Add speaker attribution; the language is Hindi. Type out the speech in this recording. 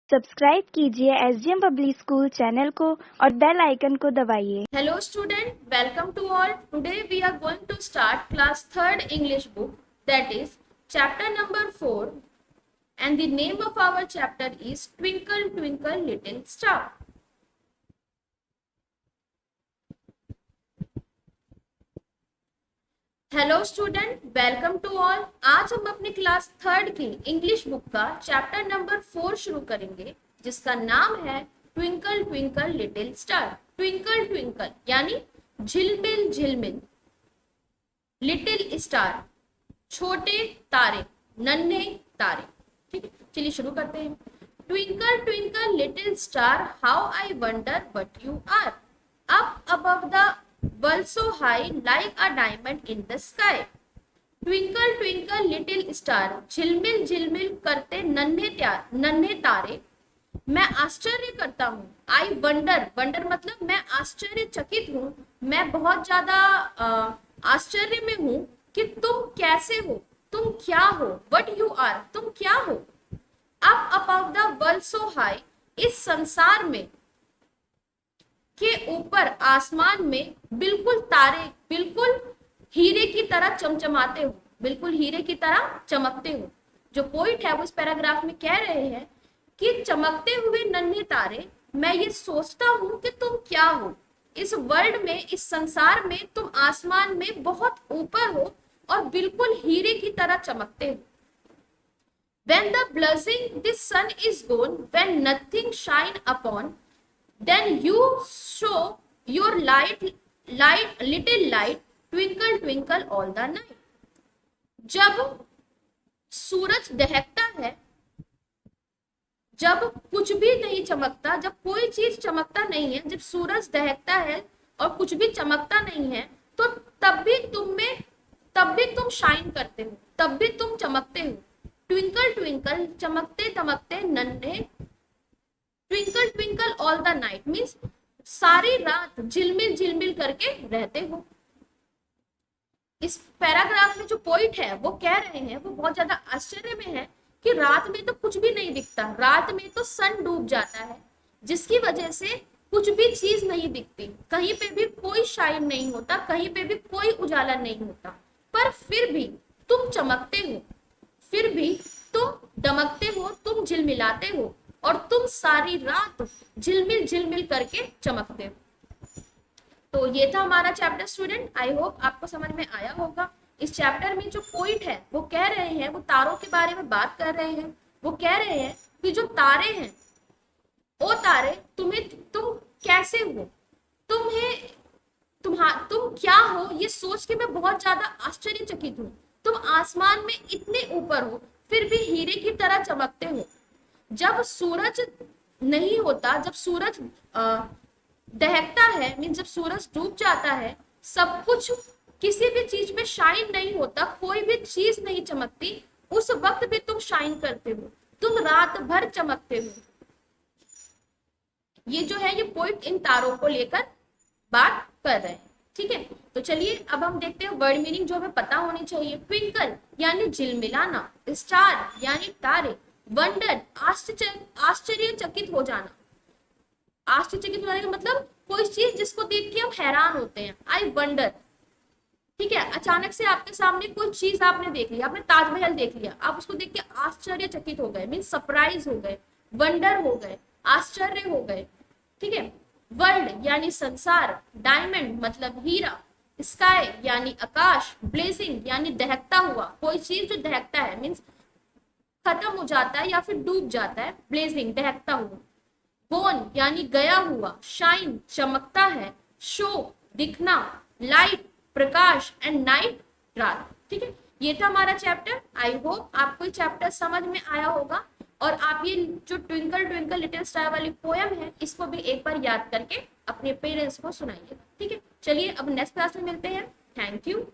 Speaker 1: सब्सक्राइब कीजिए एसडीएम पब्लिक स्कूल चैनल को और बेल आइकन को दबाइए।
Speaker 2: Hello student, welcome to all. Today we are going to start class 3rd English book, that is chapter number 4, and the name of our chapter is Twinkle Twinkle Little Star. Hello student, welcome to all. आज हम अपनी क्लास 3rd की इंग्लिश बुक का चैप्टर नंबर 4 शुरू करेंगे, जिसका नाम है twinkle twinkle little star. Twinkle twinkle यानी झिलमिल झिलमिल, लिटिल स्टार छोटे तारे, नन्हे तारे। ठीक है, चलिए शुरू करते हैं। Twinkle twinkle little star, how I wonder what you are, up above the world so high like a diamond in the sky. Twinkle twinkle little star, झिलमिल झिलमिल करते नन्हे तारे, मैं आश्चर्य करता हूँ। आई वंडर, वंडर मतलब मैं आश्चर्यचकित हूँ, मैं बहुत ज्यादा आश्चर्य में हूँ कि तुम कैसे हो, तुम क्या हो। What you are, तुम क्या हो। Up above the world so high, इस संसार में के ऊपर आसमान में बिल्कुल तारे, बिल्कुल हीरे की तरह चमचमाते हो, बिल्कुल हीरे की तरह चमकते हो। जो पोइट है वो इस पैराग्राफ में कह रहे हैं कि चमकते हुए नन्हे तारे, मैं ये सोचता हूं कि तुम क्या हो। इस वर्ल्ड में, इस संसार में तुम आसमान में बहुत ऊपर हो और बिल्कुल हीरे की तरह चमकते हो। When the blazing the sun is gone, when nothing shine upon, then you show your little light, twinkle twinkle all the night. जब सूरज दहकता है, जब कुछ भी नहीं चमकता, जब कोई चीज चमकता नहीं है, जब सूरज दहकता है और कुछ भी चमकता नहीं है, तो तब भी तुम शाइन करते हो, तब भी तुम चमकते हो। ट्विंकल ट्विंकल, चमकते चमकते नन्हे, twinkle twinkle all the night means सारी रात झिलमिल झिलमिल करके रहते हो। इस पैराग्राफ में जो पोइट है वो कह रहे हैं, वो बहुत ज्यादा आश्चर्य में है कि रात में तो कुछ भी नहीं दिखता, रात में तो सन डूब जाता है, जिसकी वजह से कुछ भी चीज नहीं दिखती, कहीं पे भी कोई शाइन नहीं होता, कहीं पे भी कोई उजाला नहीं होता, पर फिर भी तुम चमकते हो, फिर भी तुम दमकते हो, तुम झिलमिलाते हो और तुम सारी रात झिलमिल झिलमिल करके चमकते हो। तो ये था हमारा चैप्टर स्टूडेंट। आई होप आपको समझ में आया होगा। इस चैप्टर में जो पोइट है वो कह रहे हैं, वो तारों के बारे में बात कर रहे हैं। वो कह रहे हैं कि जो तारे हैं, वो तारे तुम कैसे हो, तुम क्या हो, ये सोच के मैं बहुत ज्यादा आश्चर्यचकित हूँ। तुम आसमान में इतने ऊपर हो, फिर भी हीरे की तरह चमकते हो। जब सूरज नहीं होता, जब सूरज दहकता है, मीन जब सूरज डूब जाता है, सब कुछ, किसी भी चीज में शाइन नहीं होता, कोई भी चीज नहीं चमकती, उस वक्त भी तुम शाइन करते हो, तुम रात भर चमकते हो। ये जो है, ये पोइट इन तारों को लेकर बात कर रहे हैं। ठीक है, तो चलिए अब हम देखते हैं वर्ड मीनिंग जो हमें पता होनी चाहिए। ट्विंकल यानी झिलमिलाना, स्टार यानी तारे, वंडर आश्चर्यचकित हो जाना। आश्चर्यचकित होने का मतलब कोई चीज जिसको देख के हम हैरान होते हैं। आई वंडर, ठीक है, अचानक से आपके सामने कोई चीज आपने देख लिया, आपने ताजमहल देख लिया, आप उसको देख के आश्चर्यचकित हो गए, मीन सरप्राइज हो गए, वंडर हो गए, आश्चर्य हो गए। ठीक है, वर्ल्ड यानी संसार, डायमंड मतलब हीरा, स्काई यानी आकाश, ब्लेजिंग यानी दहकता हुआ, कोई चीज जो दहकता है मीन्स खत्म हो जाता है या फिर डूब जाता है, ब्लेजिंग दहकता हुआ। बोन यानी गया हुआ, शाइन चमकता है, शो दिखना, लाइट प्रकाश, एंड नाइट रात। ठीक है, ये था हमारा चैप्टर। आई होप आपको ये चैप्टर समझ में आया होगा और आप ये जो ट्विंकल ट्विंकल लिटिल स्टार वाली पोयम है, इसको भी एक बार याद करके अपने पेरेंट्स को सुनाइएगा। ठीक है, चलिए अब नेक्स्ट क्लास में मिलते हैं। Thank you.